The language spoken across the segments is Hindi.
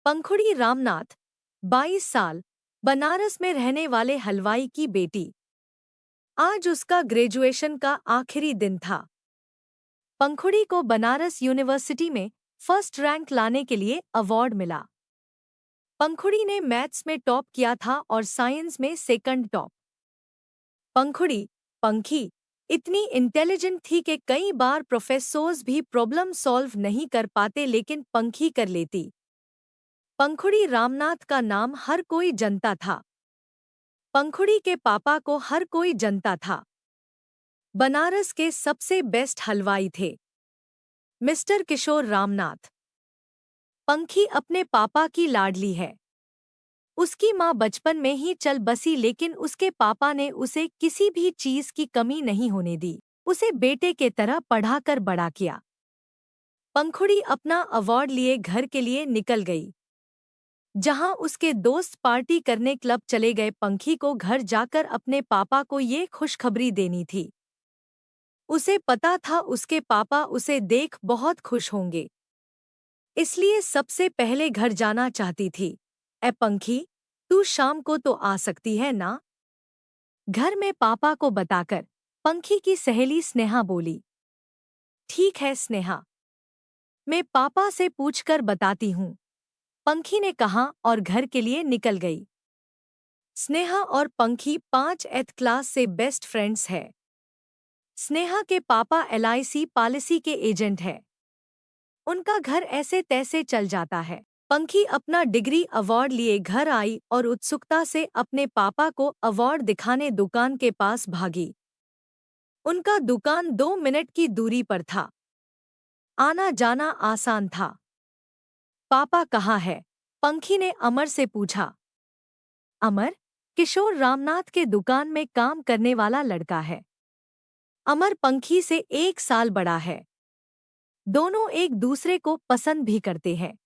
पंखुड़ी रामनाथ, 22 साल, बनारस में रहने वाले हलवाई की बेटी। आज उसका ग्रेजुएशन का आखिरी दिन था। पंखुड़ी को बनारस यूनिवर्सिटी में फर्स्ट रैंक लाने के लिए अवार्ड मिला। पंखुड़ी ने मैथ्स में टॉप किया था और साइंस में सेकंड टॉप। पंखुड़ी, पंखी, इतनी इंटेलिजेंट थी कि कई बार प्रोफेसर्स भी प्रॉब्लम सॉल्व नहीं कर पाते, लेकिन पंखी कर लेती। पंखुड़ी रामनाथ का नाम हर कोई जानता था। पंखुड़ी के पापा को हर कोई जानता था। बनारस के सबसे बेस्ट हलवाई थे मिस्टर किशोर रामनाथ। पंखी अपने पापा की लाडली है। उसकी माँ बचपन में ही चल बसी, लेकिन उसके पापा ने उसे किसी भी चीज की कमी नहीं होने दी। उसे बेटे के तरह पढ़ाकर बड़ा किया। पंखुड़ी अपना अवार्ड लिए घर के लिए निकल गई। जहां उसके दोस्त पार्टी करने क्लब चले गए, पंखी को घर जाकर अपने पापा को ये खुशखबरी देनी थी। उसे पता था उसके पापा उसे देख बहुत खुश होंगे, इसलिए सबसे पहले घर जाना चाहती थी। ए पंखी, तू शाम को तो आ सकती है ना? घर में पापा को बताकर पंखी की सहेली स्नेहा बोली। ठीक है स्नेहा, मैं पापा से पूछकर बताती हूँ, पंखी ने कहा और घर के लिए निकल गई। स्नेहा और पंखी 5th क्लास से बेस्ट फ्रेंड्स है। स्नेहा के पापा LIC पॉलिसी के एजेंट है। उनका घर ऐसे तैसे चल जाता है। पंखी अपना डिग्री अवार्ड लिए घर आई और उत्सुकता से अपने पापा को अवार्ड दिखाने दुकान के पास भागी। उनका दुकान 2 मिनट की दूरी पर था। आना जाना आसान था। पापा कहाँ है? पंखी ने अमर से पूछा। अमर, किशोर रामनाथ के दुकान में काम करने वाला लड़का है। अमर पंखी से 1 साल बड़ा है। दोनों एक दूसरे को पसंद भी करते हैं।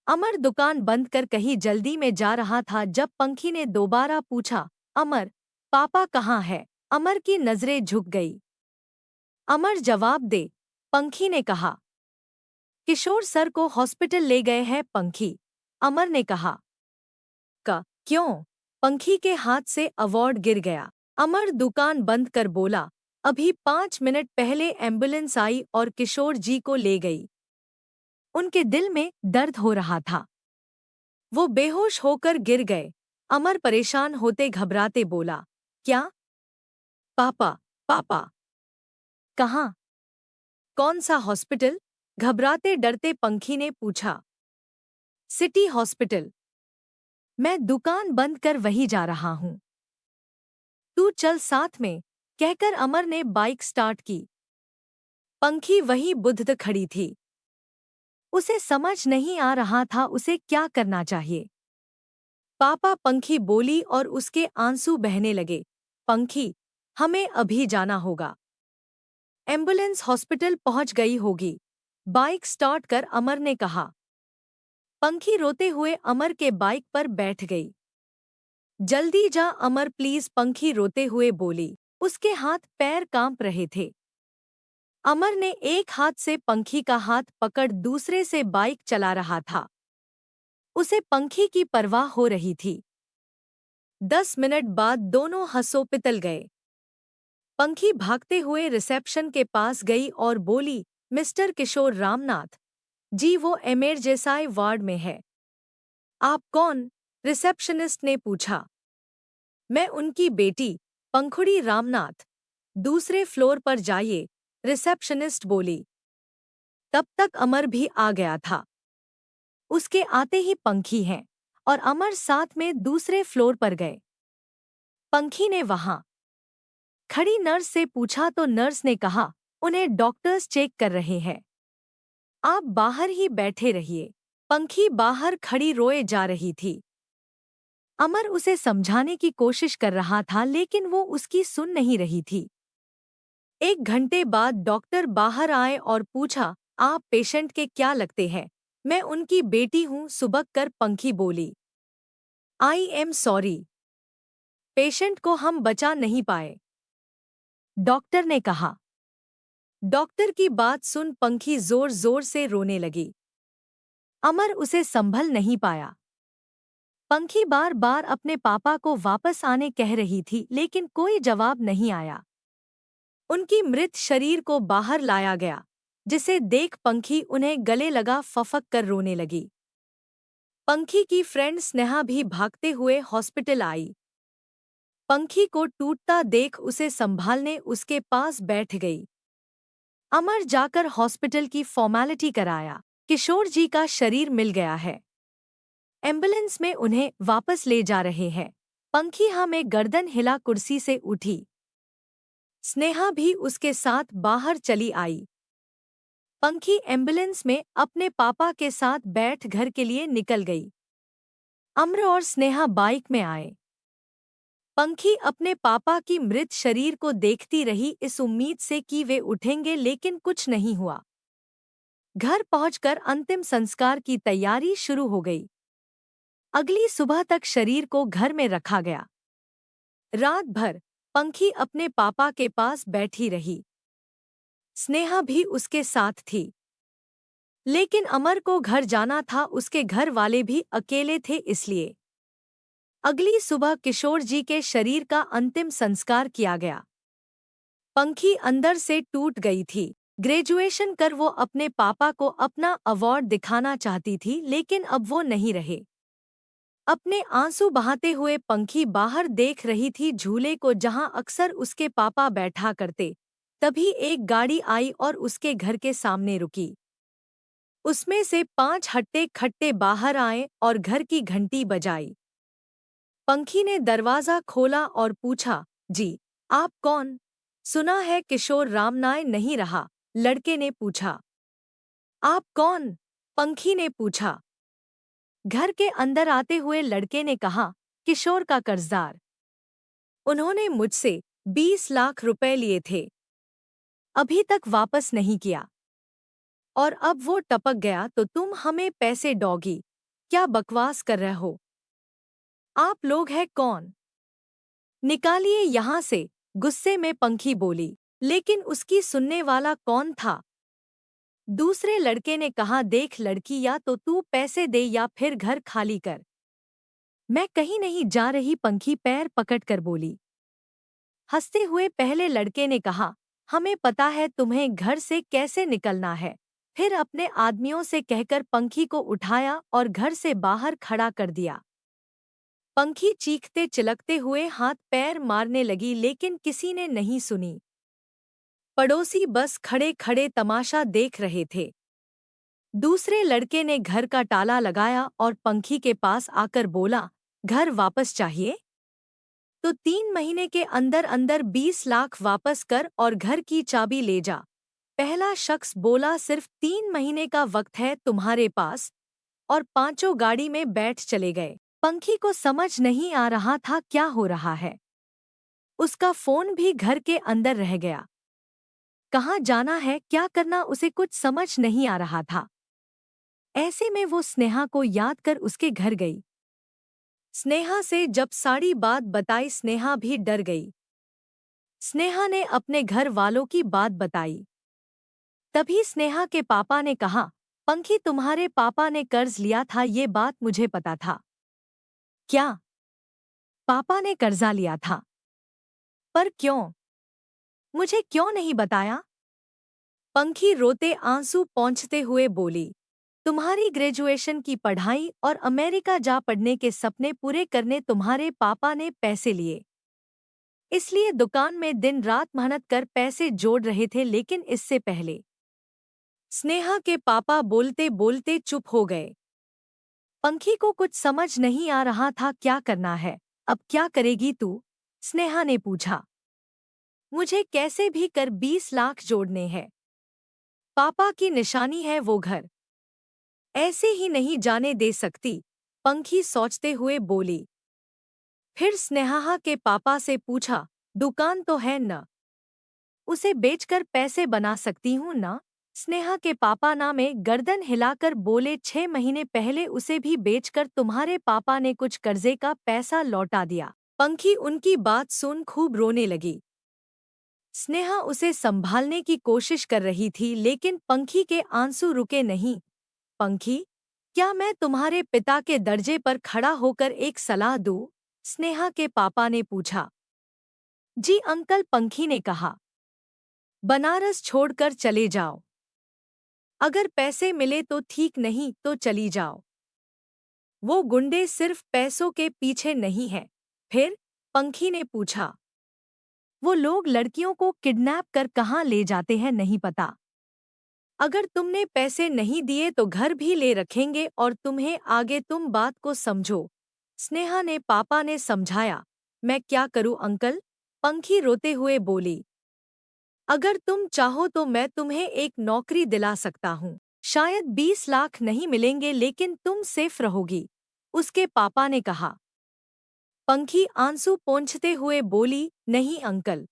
अमर दुकान बंद कर कहीं जल्दी में जा रहा था जब पंखी ने दोबारा पूछा, अमर, पापा कहाँ है? अमर की नजरें झुक गई। अमर जवाब दे, पंखी ने कहा। किशोर सर को हॉस्पिटल ले गए हैं पंखी, अमर ने कहा। क्यों? पंखी के हाथ से अवार्ड गिर गया। अमर दुकान बंद कर बोला, अभी 5 मिनट पहले एम्बुलेंस आई और किशोर जी को ले गई। उनके दिल में दर्द हो रहा था। वो बेहोश होकर गिर गए। अमर परेशान होते घबराते बोला, क्या? पापा, पापा कहाँ? कौन सा हॉस्पिटल? घबराते डरते पंखी ने पूछा। City hospital. मैं दुकान बंद कर वहीं जा रहा हूँ। तू चल साथ में, कहकर अमर ने बाइक स्टार्ट की। पंखी वहीं बुद्ध खड़ी थी। उसे समझ नहीं आ रहा था उसे क्या करना चाहिए। पापा, पंखी बोली और उसके आंसू बहने लगे। पंखी, हमें अभी जाना होगा। एम्बुलेंस हॉस्पिटल पहुंच गई होगी। बाइक स्टार्ट कर, अमर ने कहा। पंखी रोते हुए अमर के बाइक पर बैठ गई। जल्दी जा अमर प्लीज, पंखी रोते हुए बोली। उसके हाथ पैर कांप रहे थे। अमर ने एक हाथ से पंखी का हाथ पकड़ दूसरे से बाइक चला रहा था। उसे पंखी की परवाह हो रही थी। 10 मिनट बाद दोनों हॉस्पिटल गए। पंखी भागते हुए रिसेप्शन के पास गई और बोली, मिस्टर किशोर रामनाथ जी, वो इमरजेंसी वार्ड में है। आप कौन? रिसेप्शनिस्ट ने पूछा। मैं उनकी बेटी, पंखुड़ी रामनाथ। दूसरे फ्लोर पर जाइए, रिसेप्शनिस्ट बोली। तब तक अमर भी आ गया था। उसके आते ही पंखी हैं और अमर साथ में दूसरे फ्लोर पर गए। पंखी ने वहां खड़ी नर्स से पूछा तो नर्स ने कहा, उन्हें डॉक्टर्स चेक कर रहे हैं, आप बाहर ही बैठे रहिए। पंखी बाहर खड़ी रोए जा रही थी। अमर उसे समझाने की कोशिश कर रहा था, लेकिन वो उसकी सुन नहीं रही थी। 1 घंटे बाद डॉक्टर बाहर आए और पूछा, आप पेशेंट के क्या लगते हैं? मैं उनकी बेटी हूँ, सुबक कर पंखी बोली। आई एम सॉरी, पेशेंट को हम बचा नहीं पाए, डॉक्टर ने कहा। डॉक्टर की बात सुन पंखी जोर जोर से रोने लगी। अमर उसे संभल नहीं पाया। पंखी बार बार अपने पापा को वापस आने कह रही थी, लेकिन कोई जवाब नहीं आया। उनकी मृत शरीर को बाहर लाया गया, जिसे देख पंखी उन्हें गले लगा फफक कर रोने लगी। पंखी की फ्रेंड स्नेहा भी भागते हुए हॉस्पिटल आई। पंखी को टूटता देख उसे संभालने उसके पास बैठ गई। अमर जाकर हॉस्पिटल की फॉर्मेलिटी कराया। किशोर जी का शरीर मिल गया है। एम्बुलेंस में उन्हें वापस ले जा रहे हैं। पंखी हाँ में गर्दन हिला कुर्सी से उठी। स्नेहा भी उसके साथ बाहर चली आई। पंखी एम्बुलेंस में अपने पापा के साथ बैठ घर के लिए निकल गई। अम्र और स्नेहा बाइक में आए। पंखी अपने पापा की मृत शरीर को देखती रही, इस उम्मीद से कि वे उठेंगे, लेकिन कुछ नहीं हुआ। घर पहुंचकर अंतिम संस्कार की तैयारी शुरू हो गई। अगली सुबह तक शरीर को घर में रखा गया। रात भर पंखी अपने पापा के पास बैठी रही। स्नेहा भी उसके साथ थी। लेकिन अमर को घर जाना था, उसके घर वाले भी अकेले थे, इसलिए अगली सुबह किशोर जी के शरीर का अंतिम संस्कार किया गया। पंखी अंदर से टूट गई थी। ग्रेजुएशन कर वो अपने पापा को अपना अवार्ड दिखाना चाहती थी, लेकिन अब वो नहीं रहे। अपने आंसू बहाते हुए पंखी बाहर देख रही थी झूले को, जहां अक्सर उसके पापा बैठा करते। तभी एक गाड़ी आई और उसके घर के सामने रुकी। उसमें से 5 हट्टे खट्टे बाहर आए और घर की घंटी बजाई। पंखी ने दरवाजा खोला और पूछा, जी, आप कौन? सुना है किशोर रामनाय नहीं रहा, लड़के ने पूछा। आप कौन? पंखी ने पूछा। घर के अंदर आते हुए लड़के ने कहा, किशोर का कर्जदार। उन्होंने मुझसे 20 लाख रुपए लिए थे, अभी तक वापस नहीं किया, और अब वो टपक गया तो तुम हमें पैसे दोगी? क्या बकवास कर रहे हो? आप लोग हैं कौन? निकालिए यहाँ से, गुस्से में पंखी बोली। लेकिन उसकी सुनने वाला कौन था? दूसरे लड़के ने कहा, देख लड़की, या तो तू पैसे दे या फिर घर खाली कर। मैं कहीं नहीं जा रही, पंखी पैर पकड़कर बोली। हंसते हुए पहले लड़के ने कहा, हमें पता है तुम्हें घर से कैसे निकलना है। फिर अपने आदमियों से कहकर पंखी को उठाया और घर से बाहर खड़ा कर दिया। पंखी चीखते चिल्लाते हुए हाथ पैर मारने लगी, लेकिन किसी ने नहीं सुनी। पड़ोसी बस खड़े खड़े तमाशा देख रहे थे। दूसरे लड़के ने घर का ताला लगाया और पंखी के पास आकर बोला, घर वापस चाहिए? तो 3 महीने के अंदर अंदर 20 लाख वापस कर और घर की चाबी ले जा। पहला शख्स बोला, सिर्फ 3 महीने का वक्त है तुम्हारे पास, और पांचों गाड़ी में बैठ चले गए। पंखी को समझ नहीं आ रहा था क्या हो रहा है। उसका फोन भी घर के अंदर रह गया। कहाँ जाना है, क्या करना, उसे कुछ समझ नहीं आ रहा था। ऐसे में वो स्नेहा को याद कर उसके घर गई। स्नेहा से जब सारी बात बताई, स्नेहा भी डर गई। स्नेहा ने अपने घर वालों की बात बताई। तभी स्नेहा के पापा ने कहा, पंखी, तुम्हारे पापा ने कर्ज लिया था, ये बात मुझे पता था। क्या? पापा ने कर्जा लिया था? पर क्यों? मुझे क्यों नहीं बताया? पंखी रोते आंसू पोंछते हुए बोली, तुम्हारी ग्रेजुएशन की पढ़ाई और अमेरिका जा पढ़ने के सपने पूरे करने तुम्हारे पापा ने पैसे लिए। इसलिए दुकान में दिन रात मेहनत कर पैसे जोड़ रहे थे, लेकिन इससे पहले। स्नेहा के पापा बोलते बोलते चुप हो गए। पंखी को कुछ समझ नहीं आ रहा था क्या करना है। अब क्या करेगी तू? स्नेहा ने पूछा। मुझे कैसे भी कर 20 लाख जोड़ने हैं। पापा की निशानी है वो घर, ऐसे ही नहीं जाने दे सकती, पंखी सोचते हुए बोली। फिर स्नेहा के पापा से पूछा, दुकान तो है न? उसे बेचकर पैसे बना सकती हूँ ना? स्नेहा के पापा ना में गर्दन हिलाकर बोले, 6 महीने पहले उसे भी बेचकर तुम्हारे पापा ने कुछ कर्जे का पैसा लौटा दिया। पंखी उनकी बात सुन खूब रोने लगी। स्नेहा उसे संभालने की कोशिश कर रही थी, लेकिन पंखी के आंसू रुके नहीं। पंखी, क्या मैं तुम्हारे पिता के दर्जे पर खड़ा होकर एक सलाह दूं? स्नेहा के पापा ने पूछा। जी अंकल, पंखी ने कहा। बनारस छोड़कर चले जाओ। अगर पैसे मिले तो ठीक, नहीं तो चली जाओ। वो गुंडे सिर्फ पैसों के पीछे नहीं हैं। फिर? पंखी ने पूछा। वो लोग लड़कियों को किडनैप कर कहाँ ले जाते हैं नहीं पता। अगर तुमने पैसे नहीं दिए तो घर भी ले रखेंगे और तुम्हें आगे, तुम बात को समझो। स्नेहा ने पापा ने समझाया। मैं क्या करूं अंकल? पंखी रोते हुए बोली। अगर तुम चाहो तो मैं तुम्हें एक नौकरी दिला सकता हूँ। शायद 20 लाख नहीं मिलेंगे लेकिन तुम सेफ रहोगी, उसके पापा ने कहा। पंखी आंसू पोंछते हुए बोली, नहीं अंकल,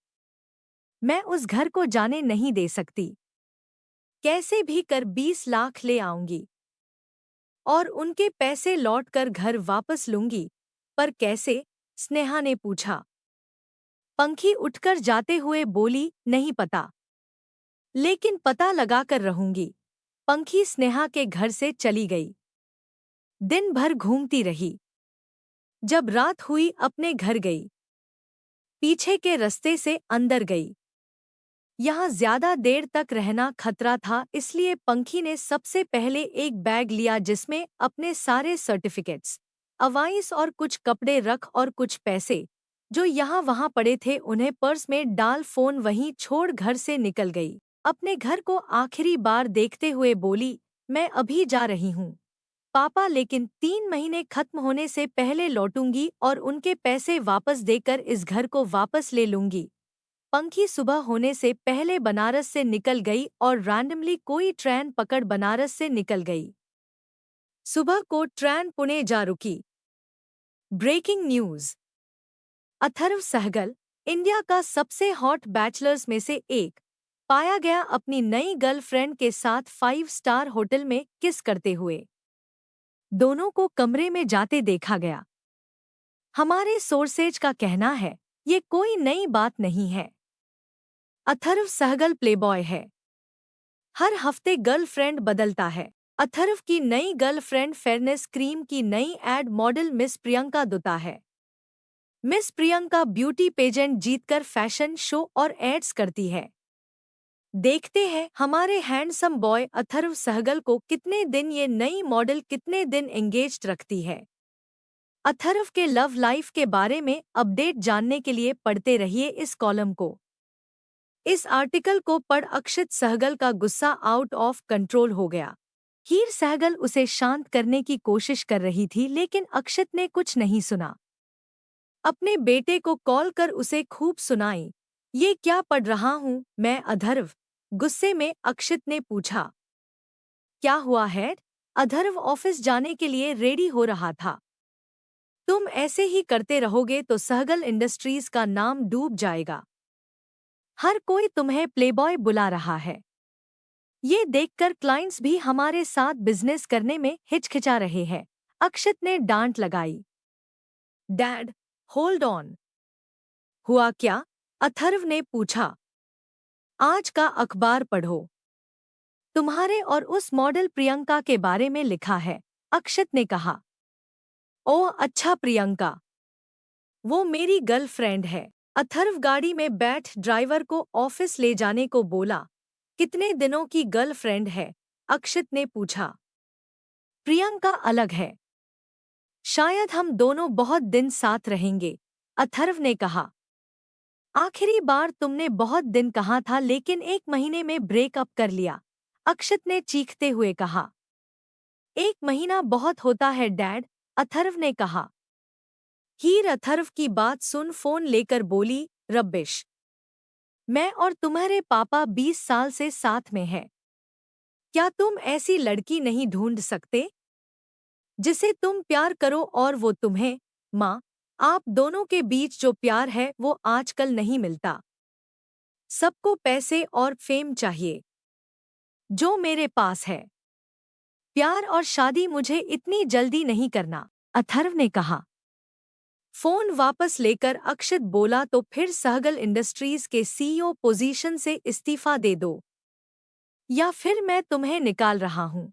मैं उस घर को जाने नहीं दे सकती। कैसे भी कर 20 लाख ले आऊंगी और उनके पैसे लौटकर घर वापस लूंगी। पर कैसे? स्नेहा ने पूछा। पंखी उठकर जाते हुए बोली, नहीं पता, लेकिन पता लगाकर रहूंगी। पंखी स्नेहा के घर से चली गई। दिन भर घूमती रही। जब रात हुई अपने घर गई। पीछे के रास्ते से अंदर गई। यहाँ ज्यादा देर तक रहना खतरा था, इसलिए पंखी ने सबसे पहले एक बैग लिया जिसमें अपने सारे सर्टिफिकेट्स, अवाइस और कुछ कपड़े रख और कुछ पैसे जो यहाँ वहाँ पड़े थे उन्हें पर्स में डाल फोन वहीं छोड़ घर से निकल गई। अपने घर को आखिरी बार देखते हुए बोली, मैं अभी जा रही हूँ पापा, लेकिन 3 महीने खत्म होने से पहले लौटूंगी और उनके पैसे वापस देकर इस घर को वापस ले लूंगी। पंखी सुबह होने से पहले बनारस से निकल गई और रैंडमली कोई ट्रेन पकड़ बनारस से निकल गई। सुबह को ट्रेन पुणे जा रुकी। Breaking news. Atharv Sahgal, India का सबसे हॉट बैचलर्स में से एक, पाया गया अपनी नई गर्लफ्रेंड के साथ 5 स्टार होटल में किस करते हुए। दोनों को कमरे में जाते देखा गया। हमारे सोर्सेज का कहना है ये कोई नई बात नहीं है। अथर्व सहगल प्लेबॉय है। हर हफ्ते गर्लफ्रेंड बदलता है। अथर्व की नई गर्लफ्रेंड फेयरनेस क्रीम की नई एड मॉडल मिस प्रियंका दुत्ता है। मिस प्रियंका ब्यूटी पेजेंट जीतकर फैशन शो और एड्स करती है। देखते हैं हमारे हैंडसम बॉय अथर्व सहगल को कितने दिन ये नई मॉडल कितने दिन एंगेज्ड रखती है। अथर्व के लव लाइफ के बारे में अपडेट जानने के लिए पढ़ते रहिए इस कॉलम को। इस आर्टिकल को पढ़ अक्षित सहगल का गुस्सा आउट ऑफ कंट्रोल हो गया। हीर सहगल उसे शांत करने की कोशिश कर रही थी लेकिन अक्षित ने कुछ नहीं सुना। अपने बेटे को कॉल कर उसे खूब सुनाई। ये क्या पढ़ रहा हूँ मैं अथर्व? गुस्से में अक्षित ने पूछा। क्या हुआ है? अथर्व ऑफिस जाने के लिए रेडी हो रहा था। तुम ऐसे ही करते रहोगे तो सहगल इंडस्ट्रीज का नाम डूब जाएगा। हर कोई तुम्हें प्लेबॉय बुला रहा है। ये देखकर क्लाइंट्स भी हमारे साथ बिजनेस करने में हिचकिचा रहे हैं। अक्षित ने डांट लगाई। Dad, hold on. हुआ क्या? अथर्व ने पूछा। आज का अखबार पढ़ो। तुम्हारे और उस मॉडल प्रियंका के बारे में लिखा है, अक्षित ने कहा। ओह अच्छा, प्रियंका, वो मेरी गर्लफ्रेंड है। अथर्व गाड़ी में बैठ ड्राइवर को ऑफिस ले जाने को बोला। कितने दिनों की गर्लफ्रेंड है? अक्षित ने पूछा। प्रियंका अलग है। शायद हम दोनों बहुत दिन साथ रहेंगे, अथर्व ने कहा। आखिरी बार तुमने बहुत दिन कहा था लेकिन 1 महीने में ब्रेकअप कर लिया, अक्षित ने चीखते हुए कहा। 1 महीना बहुत होता है डैड, अथर्व ने कहा। हीर अथर्व की बात सुन फोन लेकर बोली, रब्बिश। मैं और तुम्हारे पापा 20 साल से साथ में हैं। क्या तुम ऐसी लड़की नहीं ढूंढ सकते जिसे तुम प्यार करो और वो तुम्हें? माँ, आप दोनों के बीच जो प्यार है वो आजकल नहीं मिलता। सबको पैसे और फेम चाहिए, जो मेरे पास है। प्यार और शादी मुझे इतनी जल्दी नहीं करना, अथर्व ने कहा। फोन वापस लेकर अक्षित बोला, तो फिर सहगल इंडस्ट्रीज के सीईओ पोजीशन से इस्तीफा दे दो या फिर मैं तुम्हें निकाल रहा हूं।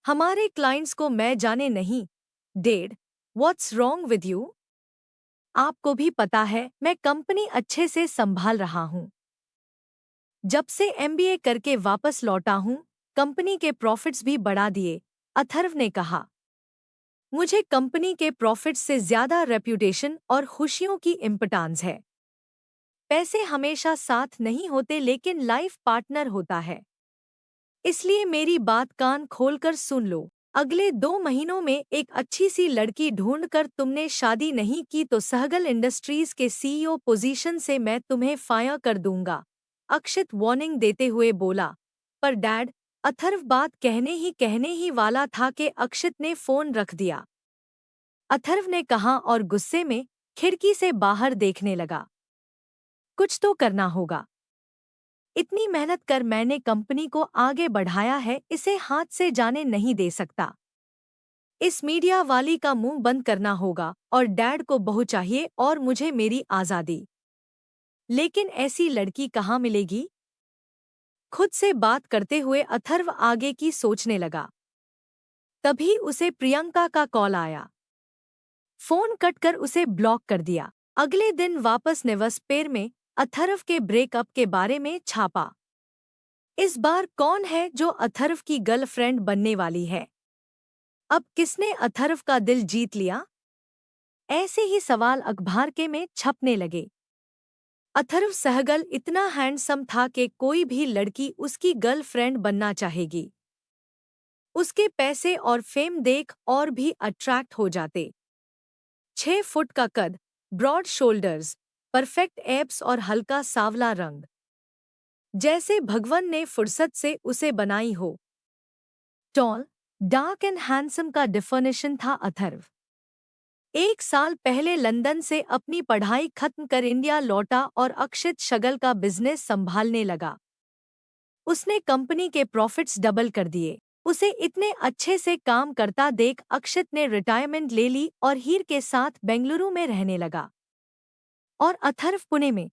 हमारे क्लाइंट्स को मैं जाने नहीं। Dead, what's wrong with you? आपको भी पता है मैं कंपनी अच्छे से संभाल रहा हूँ। जब से एमबीए करके वापस लौटा हूँ, कंपनी के प्रॉफिट्स भी बढ़ा दिए, अथर्व ने कहा। मुझे कंपनी के प्रॉफिट्स से ज्यादा रेप्यूटेशन और खुशियों की इम्पोर्टेंस है। पैसे हमेशा साथ नहीं होते लेकिन लाइफ पार्टनर होता है। इसलिए मेरी बात कान खोलकर सुन लो। अगले 2 महीनों में एक अच्छी सी लड़की ढूंढकर तुमने शादी नहीं की तो सहगल इंडस्ट्रीज के सीईओ पोजीशन से मैं तुम्हें फायर कर दूंगा, अक्षित वार्निंग देते हुए बोला। पर डैड, अथर्व बात कहने ही वाला था कि अक्षित ने फोन रख दिया। अथर्व ने कहा और गुस्से में खिड़की से बाहर देखने लगा। कुछ तो करना होगा। इतनी मेहनत कर मैंने कंपनी को आगे बढ़ाया है, इसे हाथ से जाने नहीं दे सकता। इस मीडिया वाली का मुंह बंद करना होगा और डैड को बहू चाहिए और मुझे मेरी आज़ादी। लेकिन ऐसी लड़की कहाँ मिलेगी? खुद से बात करते हुए अथर्व आगे की सोचने लगा। तभी उसे प्रियंका का कॉल आया। फोन कट कर उसे ब्लॉक कर दिया। अगले दिन वापस न्यूज़पेपर में अथर्व के ब्रेकअप के बारे में छापा। इस बार कौन है जो अथर्व की गर्लफ्रेंड बनने वाली है? अब किसने अथर्व का दिल जीत लिया? ऐसे ही सवाल अखबार के में छपने लगे। अथर्व सहगल इतना हैंडसम था कि कोई भी लड़की उसकी गर्लफ्रेंड बनना चाहेगी। उसके पैसे और फेम देख और भी अट्रैक्ट हो जाते। 6 फुट का कद, ब्रॉड शोल्डर्स, परफेक्ट एब्स और हल्का सांवला रंग, जैसे भगवान ने फुर्सत से उसे बनाई हो। टॉल, डार्क एंड हैंडसम का डेफिनेशन था अथर्व। 1 साल पहले लंदन से अपनी पढ़ाई खत्म कर इंडिया लौटा और अक्षित शगल का बिजनेस संभालने लगा। उसने कंपनी के प्रॉफिट्स डबल कर दिए। उसे इतने अच्छे से काम करता देख अक्षित ने रिटायरमेंट ले ली और हीर के साथ बेंगलुरु में रहने लगा। और अथर्व पुणे में।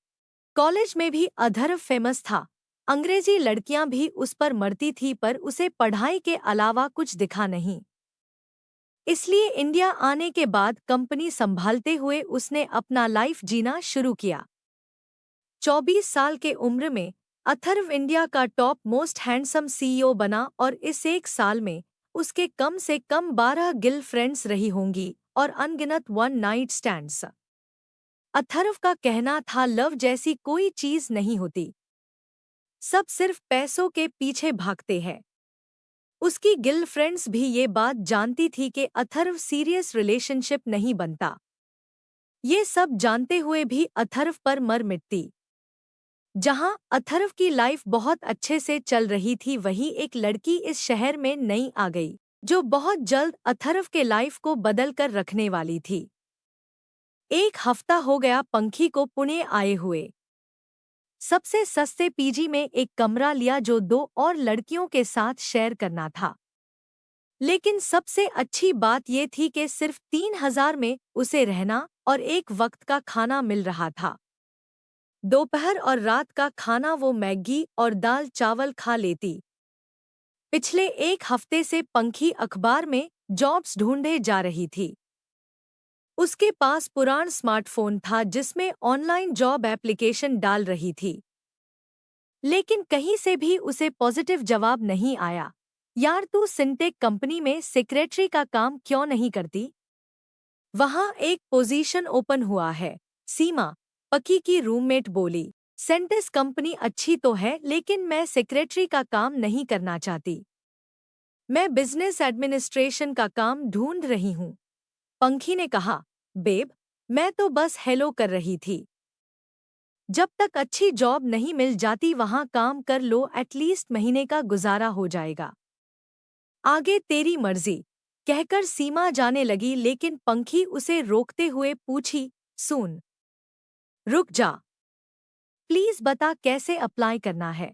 कॉलेज में भी अथर्व फेमस था। अंग्रेजी लड़कियां भी उस पर मरती थी पर उसे पढ़ाई के अलावा कुछ दिखा नहीं। इसलिए इंडिया आने के बाद कंपनी संभालते हुए उसने अपना लाइफ जीना शुरू किया। 24 साल के उम्र में अथर्व इंडिया का टॉप मोस्ट हैंडसम सीईओ बना और इस 1 साल में उसके कम से कम 12 गर्लफ्रेंड्स रही होंगी और अनगिनत वन नाइट स्टैंड्स। अथर्व का कहना था लव जैसी कोई चीज नहीं होती, सब सिर्फ पैसों के पीछे भागते हैं। उसकी गर्लफ्रेंड्स भी ये बात जानती थी कि अथर्व सीरियस रिलेशनशिप नहीं बनता। ये सब जानते हुए भी अथर्व पर मर मिटती। जहां अथर्व की लाइफ बहुत अच्छे से चल रही थी वहीं एक लड़की इस शहर में नई आ गई जो बहुत जल्द अथर्व के लाइफ को बदल कर रखने वाली थी। 1 हफ्ता हो गया पंखी को पुणे आए हुए। सबसे सस्ते पीजी में एक कमरा लिया जो 2 और लड़कियों के साथ शेयर करना था। लेकिन सबसे अच्छी बात ये थी कि सिर्फ 3,000 में उसे रहना और एक वक्त का खाना मिल रहा था। दोपहर और रात का खाना वो मैगी और दाल चावल खा लेती। पिछले 1 हफ्ते से पंखी अखबार में जॉब्स ढूंढे जा रही थी। उसके पास पुराना स्मार्टफोन था जिसमें ऑनलाइन जॉब एप्लीकेशन डाल रही थी। लेकिन कहीं से भी उसे पॉजिटिव जवाब नहीं आया। यार तू सिंटेक कंपनी में सेक्रेटरी का काम क्यों नहीं करती? वहाँ एक पोजीशन ओपन हुआ है। सीमा, पकी की रूममेट बोली। सेंटेस कंपनी अच्छी तो है लेकिन मैं सेक्रेटरी का काम नहीं करना चाहती। मैं बिजनेस एडमिनिस्ट्रेशन का काम ढूंढ रही हूँ। पंखी ने कहा, बेब, मैं तो बस हेलो कर रही थी। जब तक अच्छी जॉब नहीं मिल जाती वहाँ काम कर लो, एटलीस्ट महीने का गुजारा हो जाएगा। आगे तेरी मर्जी, कहकर सीमा जाने लगी लेकिन पंखी उसे रोकते हुए पूछी, सुन, रुक जा। प्लीज बता कैसे अप्लाई करना है।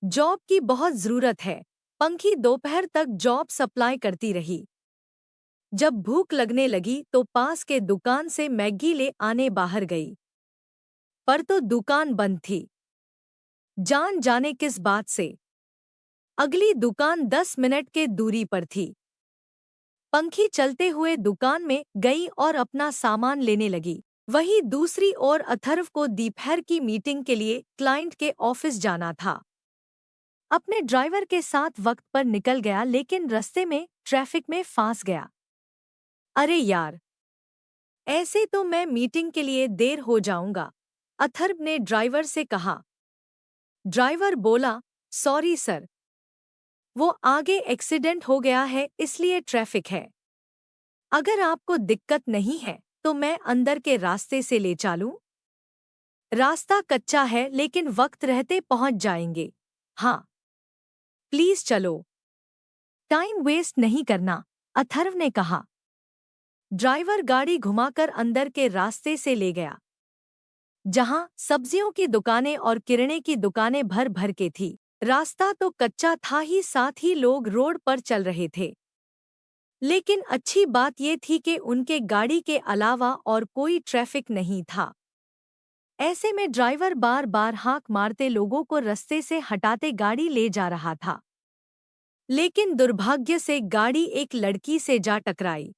जॉब की बहुत जरूरत है। पंखी दोपहर तक जॉब सप्लाई करती रही। जब भूख लगने लगी तो पास के दुकान से मैगी ले आने बाहर गई। पर तो दुकान बंद थी। जान जाने किस बात से। अगली दुकान 10 मिनट के दूरी पर थी। पंखी चलते हुए दुकान में गई और अपना सामान लेने लगी। वहीं दूसरी ओर अथर्व को दोपहर की मीटिंग के लिए क्लाइंट के ऑफिस जाना था। अपने ड्राइवर के साथ वक्त पर निकल गया लेकिन रास्ते में ट्रैफिक में फंस गया। अरे यार, ऐसे तो मैं मीटिंग के लिए देर हो जाऊंगा, अथर्व ने ड्राइवर से कहा। ड्राइवर बोला, सॉरी सर, वो आगे एक्सीडेंट हो गया है इसलिए ट्रैफिक है। अगर आपको दिक्कत नहीं है तो मैं अंदर के रास्ते से ले चलूं? रास्ता कच्चा है लेकिन वक्त रहते पहुंच जाएंगे। हाँ, प्लीज चलो। टाइम वेस्ट नहीं करना, अथर्व ने कहा। ड्राइवर गाड़ी घुमाकर अंदर के रास्ते से ले गया, जहां सब्जियों की दुकानें और किराने की दुकानें भर भर के थी। रास्ता तो कच्चा था ही साथ ही लोग रोड पर चल रहे थे। लेकिन अच्छी बात ये थी कि उनके गाड़ी के अलावा और कोई ट्रैफिक नहीं था। ऐसे में ड्राइवर बार बार हाँक मारते लोगों को रास्ते से हटाते गाड़ी ले जा रहा था। लेकिन दुर्भाग्य से गाड़ी एक लड़की से जा टकराई।